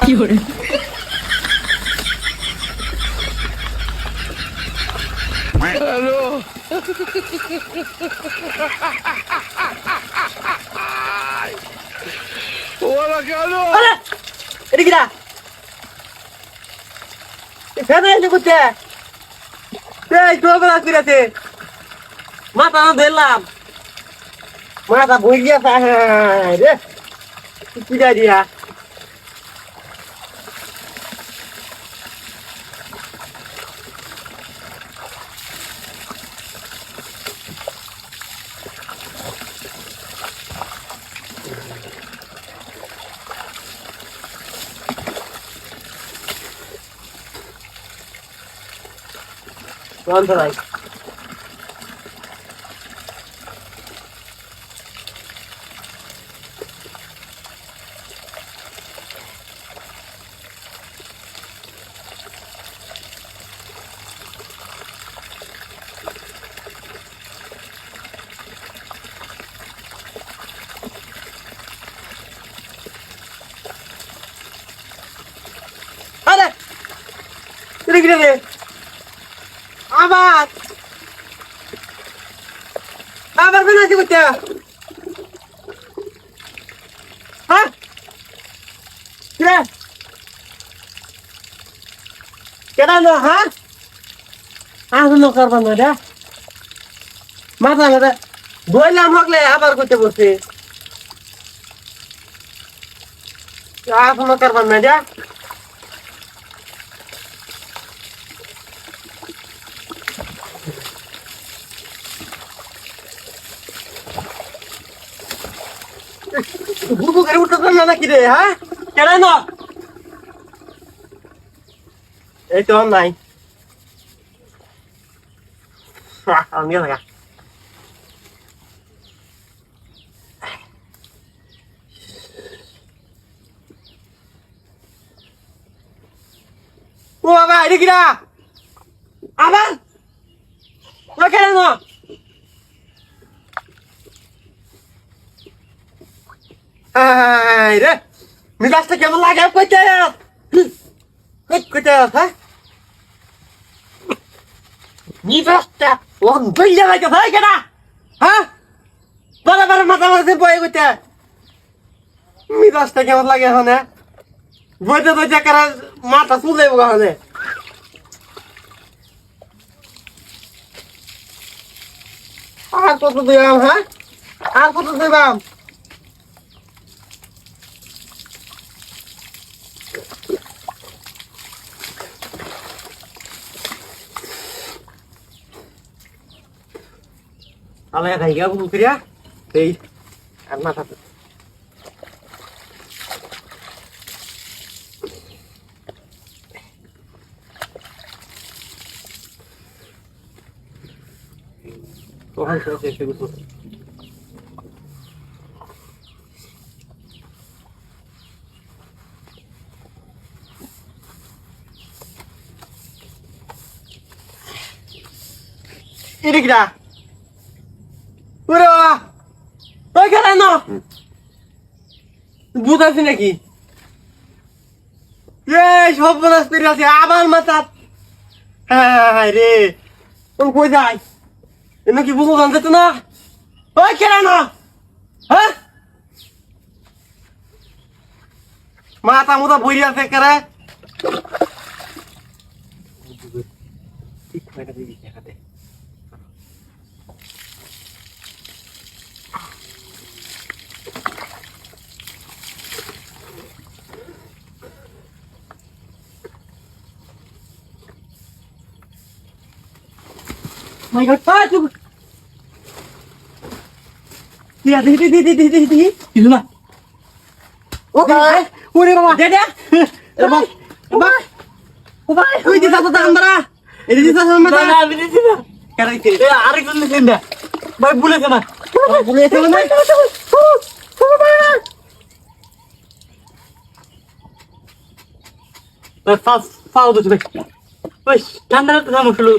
কি করে এটা কিরা ফেনা এসে করছে এই তো বেলা কইরাছে মাথা না ধরলাম মাথা বই গিয়েছে রে কি যা দিয়া Right. Ada. Gini. Amat. আবার কেন আছে করতে হ্যাঁ কেন হ্যাঁ আসলো করবার না মাথা মাথা বললাম হকলে আবার করতে বসে আসলো করবার না যা বুবু করে উঠতে না নাকি রে হ্যাঁ কেন না এই তো নাই আমি লাগা ও বাবা এটা কিরা আবার ও কেন না রে মিজাজটা কেমন লাগে কইতে কইতে হ্যাঁ মিজাজটা ওন বইলে লাগে ভাই কেনা হ্যাঁ বারে মাথা মাথা বয়ে কইতে মিজাজটা কেমন লাগে এখন বইতে বইতে কারা মাথা চুলে ওখানে আর কত দিলাম হ্যাঁ আর কত দিলাম Alay thầy gỡ buông kia thì anh mà thật có hai số cái cái ini kita Ura! Oy কেন ভূত আছে নাকি এই সব বলাস পেরে আছে আবার মাথা হ্যাঁ রে কোন কই যাই এনে কি বুঝো জানতে তো না ওই কেন হ্যাঁ মাথা মুদা বইরি আছে করে ঠিক করে দিবি দেখাতে My God, Pak! Lihat, di. Itu mah. Oke, udah mama. Dada. Bang. Wih, di satu tangan marah. Ini di satu mata. Nah, ini sih. Karena itu. Ya, arik dulu sih dah. Baik boleh sama. Boleh sama. Fau tuh coba. Wih, ঠান্ডা তো sama dulu.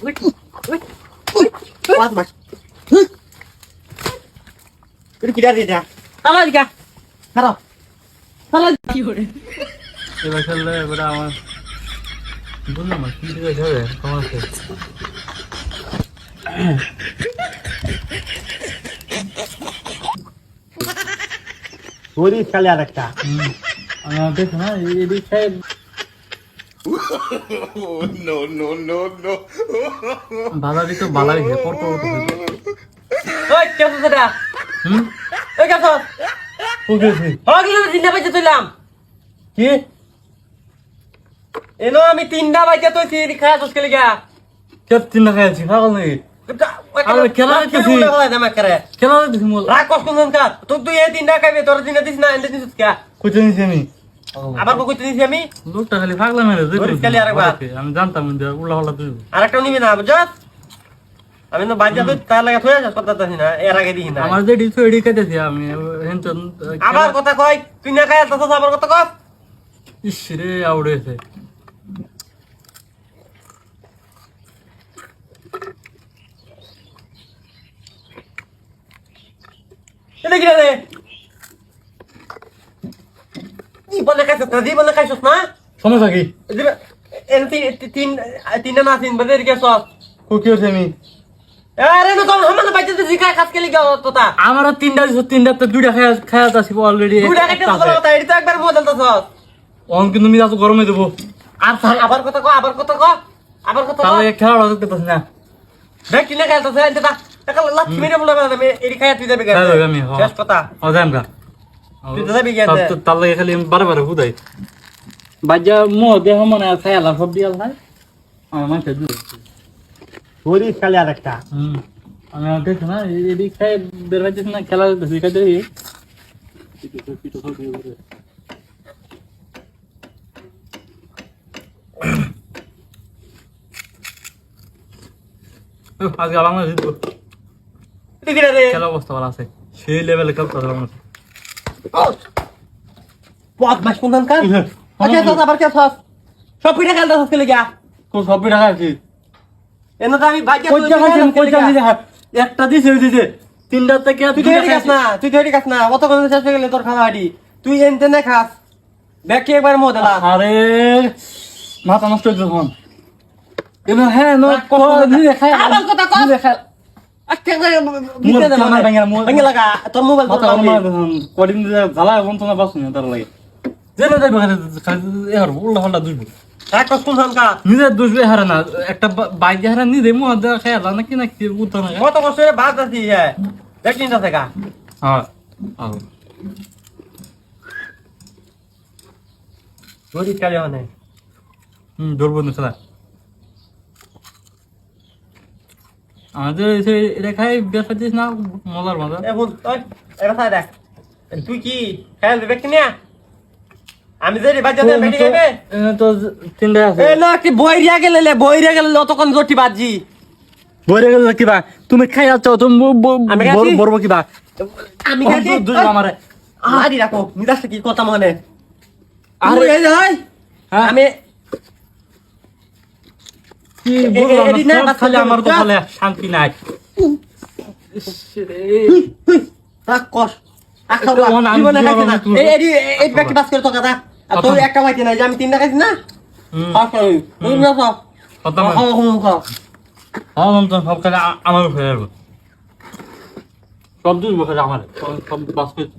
Wait. What, Mas? তুই কিটা দিটা তালা দিকা খারাপ তালা কি করে এবার খেললে এবার আমার বললাম না কি দিকে যাবে তোমার তোরই খালি আর একটা আমার দেখো না এদিক সাহেব বালারি তো বালাই কত ওই কেসো সেটা ওই কেসো ওকে হগলি জিন্দা বাইতে তুইলাম কি এনো আমি তিনটা বাইতে তুই সিরি খাস উসকে লাগা কে তিন টাকা আছে পাগল নাকি আরে খেলা দেখতেছি। খেলা দেখছি মোল রাগ কষ্ট নন কা তুই এই তিনটা খাইবে তোর তিনটা দিস না এন্ড দিস কা কইতে নিছি আমি আবার কইতে দিছি আমি লোকটা খালি পাগলা মেরে ধরিস খালি আরেকবার। আমি জানতাম উল্লা হল্লা তুই আরেকটা নিবি না বুঝছস আমি তো বাজ্যা তুই তার লাগা থুয়ে যাস কথা দিস না এর আগে দিস না আমার যে ডিসো এডি কাটেছি আমি হেনচন আবার কথা কই তুই না খাইল তো আবার কথা কস ইস রে আউড়েছে এটা কি রে জীবনে খাইছস না সমস্যা কি এর তিনটা না তিন বাজে রেখে সস কি হচ্ছে আমি আরে না তো আমরা বাইতে দিছি খাস কে লাগা তোতা আমার তিনটা দিছো তিনটা তো দুইটা খায়া যাচ্ছি অলরেডি দুইটা খাইতে তো কথা এটা তো একবার মজা তো সস অন কিন্তু আমি তো গরমে দেবো আর আবার কথা ক আবার কথা ক আবার কথা ক তাহলে খেলা হতে করতেছ না দেখ কিনা খাইতে আছে এটা টাকা লাচ্ছি মেরে বলে আমি এরি খাইয়া তুই যাবি খাইয়া যাবি আমি, হ্যাঁ। শেষ কথা ও যাম গা তুই তো যাবি গেছে তার লাগে খালি বারে বারে হুদাই বাজ্যা মো দেহ মনে খায়ালা সব দিয়াল ভাই আমার মাথা দুই তোরই খালি আর একটা আমি দেখো না এদিক খাই বের হইতেছ না খেলা দেখি খাই দেখি আজকে বাংলাদেশ জিতবো ঠিক রে খেলা অবস্থা ভালো আছে সেই লেভেলে খেলতে হবে বাংলাদেশ পথ মাস কোন কার আচ্ছা তো আবার কে সস সব পিঠা খেলতে সস কে লাগা কোন সব টাকা আছে এনে তো আমি বাইকে কই টাকা আছে কই টাকা দিছে একটা দিছে দিছে তিনটা থেকে তুই ধরে খাস না তুই ধরে খাস না অত কোন শেষ হয়ে গেলে তোর খাওয়া হাডি তুই এনতে না খাস ব্যাগ কে একবার মদলা আরে মাথা নষ্ট হইছে হন এনো হ্যাঁ নো নিজে খাই আবার কথা কর নিজে খাই আচ্ছা দিতে দে আমার ভাঙে লাগা তোর মোবাইল তোর কদিন জ্বালা এখন তো না বাস না তার লাগে জেলে যাইবে খালি এর উল্লা হল্লা দুইব এক কোন সংকা নিজে দুইবে হারে না একটা বাইক হারে নিজে মো দে খাই না কি না কি উঠতো না কত কষ্ট করে ভাত আছি হ্যাঁ দেখ চিন্তা থেকে হ্যাঁ হ্যাঁ গরিব কালে অনেক ধরবো না খেলা আমাদের এটা খাই বেশ পাচ্ছিস না মজার মজা এখন ওই এটা সাই দেখ তুই কি খেয়াল দেবে কি না আমি যে বাচ্চাদের বেটি খাইবে তো তিনটা আছে এ না কি বইরিয়া গেলে অতক্ষণ রটি বাজি বইরে গেল কিবা তুমি খাই আছো তুমি আমি খাইছি? বড় কিবা আমি খাইছি দুই আমারে আদি রাখো নিদাস কি কথা মনে আরে আরে এই যাই হ্যাঁ? আমি কি বললাম এডি না, না বাচ্চা খালি আমার তো যা। খালি শান্তি নাই রাখ কর একটা মন আমি জীবনে খাইছি না জীবনে এই এই ব্যাগটা বাস করে তো কথা আর তুই একটা খাইছি না যে আমি তিনটা খাইছি না খাস তুই তুই না খাও কত খাও খাও আমার তো সব খালি আমার হয়ে যাবে সব দুই বছর আমার সব বাস্কেট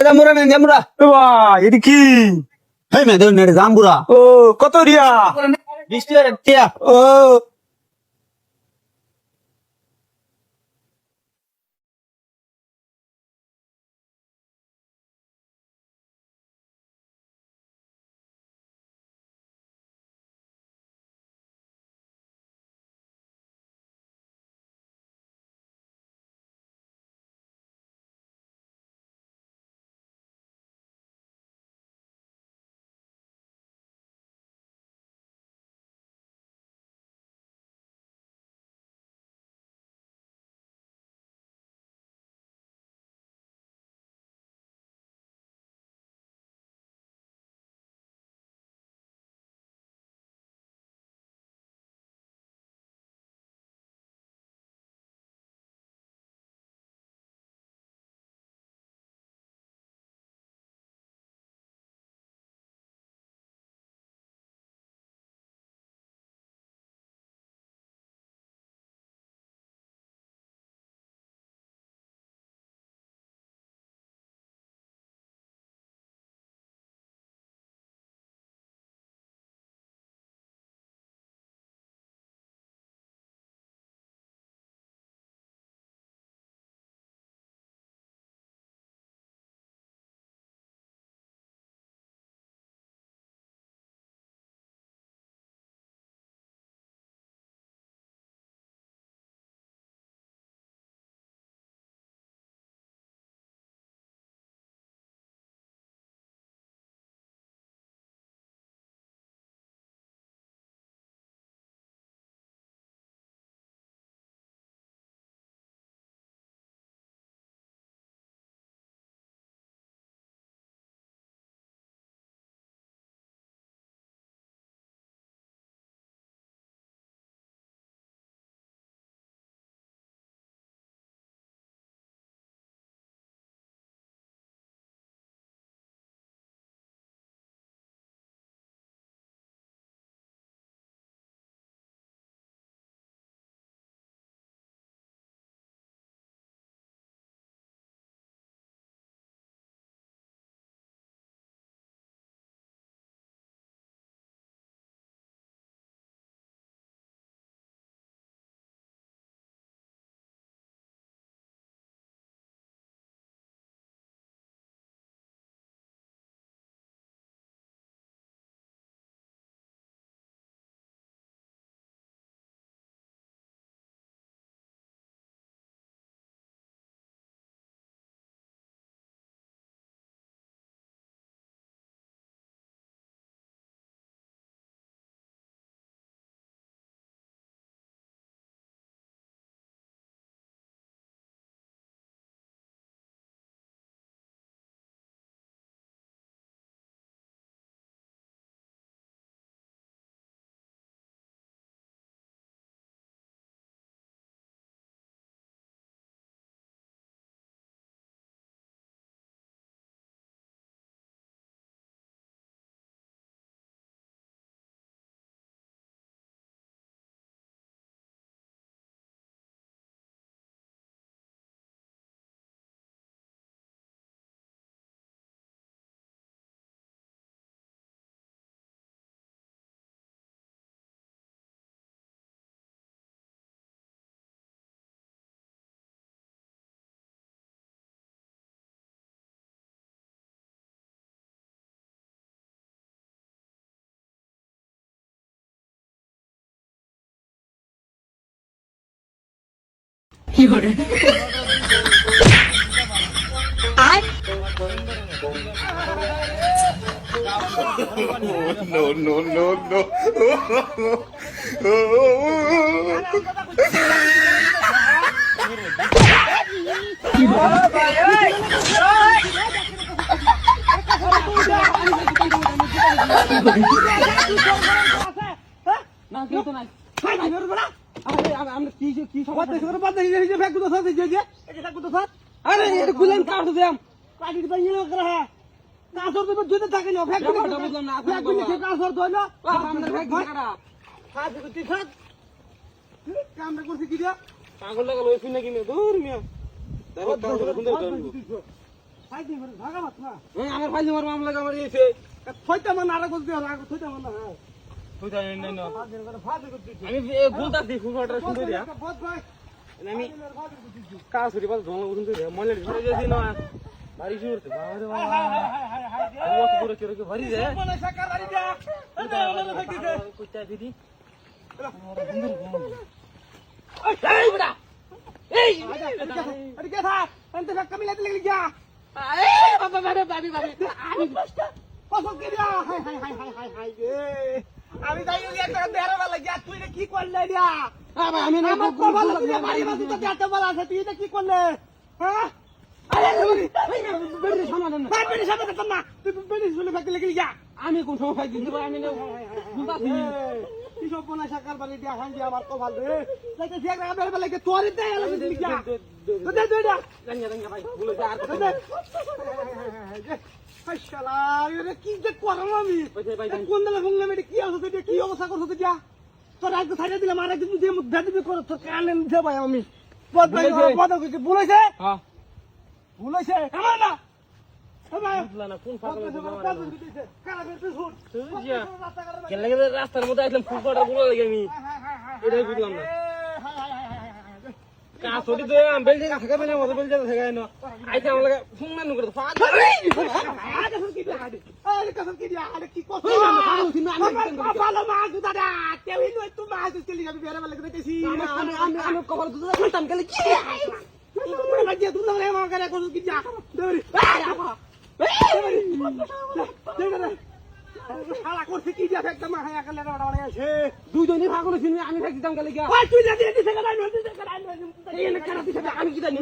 জাম্বুরা নেন জাম্বুরা এটা কি হেই মে দেন নেড়ে জাম্বুরা ও কত রিয়া 20 টাকা ও না কেউ তো নাই আমরা কি কি সবাই করে বাদ দিয়ে এই যে ফেক তো সাথে যে এই ফেক তো সাথ আরে এটা গুলেন কাট দিলাম কাটি দিবা ইনো করে কাসর তো যদি থাকে না ফেক তো বুঝলাম না ফেক দিলে কাসর তো না আমাদের ফেক কাটা কাজ করতে সাথ কামরা করতে কি দিয়া পাগল লাগল ওই শুনে কিনে দূর মিয়া দেখো সুন্দর সুন্দর ফাইদি মার ভাগা মাত না আমার ফাইদি মার মামলা গামারি এসে ছয়টা মান আরে করতে হবে আগে ছয়টা মান না আমি বলতাছি ফুলটা সুন্দর দিয়া আমি কাজ করি বল ধোঁয়া সুন্দর দিয়া মলে ধরে যাই না বাড়ি শুরুতে বাবা বাবা ও পুরো কেরে কে ভরি যায় মনে সাকার বাড়ি যা এটা ওলা ফেকিছে কুত্তা দিদি এই বড়া এই আরে কে থা अंत में कमी लेते लग गया ए बाबा बाबा बाबी बाबी আমি কষ্ট কষ্ট কি দিয়া high high high high high high আমি যাই একটা বেরোবা লাগিয়া তুই কি করলে দিয়া আরে আমি না বল তুই বাড়ি বাসি তো যাতে বলা আছে তুই কি করলে হ্যাঁ আরে বেড়ি সামনে না বেড়ি সামনে তো না তুই বেড়ি শুনে ফাঁকি লেগে যা আমি কোন সময় ফাঁকি দিব আমি না বুঝাছি কি সব বনা সাকার বাড়ি দিয়া খান দিয়া আমার তো ভালো রে লাগে যে একটা বেরোবা লাগে তোরই দেয় লাগে তুই যা তো দে দে রঙ্গা রঙ্গা ভাই ভুলে যা আর কথা শালা এরে কি যে করলাম আমি কোন দলে ফোন মেরে কি আছে তুই কি অবস্থা করছ তুই যা তোর আগে ছাড়া দিলাম আর একদিন যে দাদি করে তোর কানে দে ভাই আমি বদ ভাই বদ কি ভুলাইছে হ্যাঁ ভুলাইছে আমার না বুঝলা না কোন পাগল কারা বেরতে শুন তুই যা কেন লাগে রাস্তার মধ্যে আইলাম ফুলপাড়া বলা লাগে আমি এটাই বুঝলাম না কা ছড়ি দে আম বেলজে থাকা বেলে মত বেলজে থাকা না আইতে আমার লাগে ফোন না করে ফাদ আরে কি দিয়া আরে কসম কি দিয়া আরে কি কষ্ট আমি ভালো মা দাদা তেই নই তুমি মা চলি যাবি বেরে লাগে দেখেছি আমি কবর দুধ বলতাম গেলে কি তুমি লাগিয়ে দুধ লাগে আমার করে কসম কি দিয়া দেরি শালা করছে কি দিয়া একদম হায়া কালে রাড়া আছে দুইজনই ভাগ করে শুনি আমি দিতাম গেলে গিয়া ওই তুই যদি দিতে গেল এই না কেন দিতে আমি কি জানি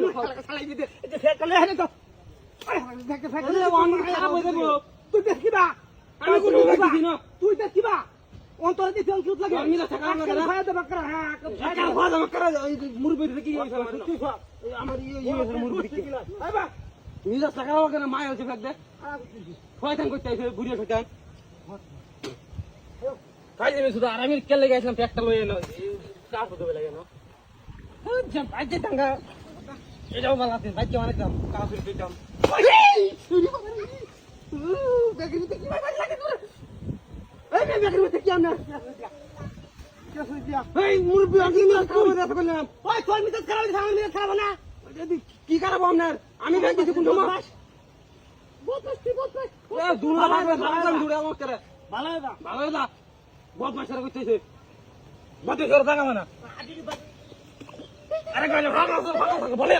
শালা দিতে এটা ফেক কালে হেরে তো দেখতে ফেক কালে ওয়ান খারাপ হয়ে যাবে তুই দেখিবা আমি কোন দেখি না তুই দেখিবা অন্তরে দিতে অংশুত লাগে আমি না থাকা লাগে না ফায়দা বাকরা হ্যাঁ ফায়দা বাকরা মুরবি দেখি আমার মুরবি কি আইবা নিজে টাকাও কেন মায় হচ্ছে ফেক দে ফয়তান করতে আইছে বুড়িয়া ফেকান কাই যাবে শুধু আর আমি কেলে গেছিলাম ফেকটা লই এলো কাজ হতে লাগে না আচ্ছা বাজে টাঙ্গা এটাও ভালো আছে বাজে অনেক দাম কাজ হতে দাম বেগরিতে কি ভাই লাগে তোর এই বেগরিতে কি আমরা এই মুরবি আগে না খাওয়া দাওয়া করলাম ওই 6 মিনিট খারাপ দিছ আমি খাবো না কি খারাপ আপনার আমি ভেঙে দিছি কোন সময় বলে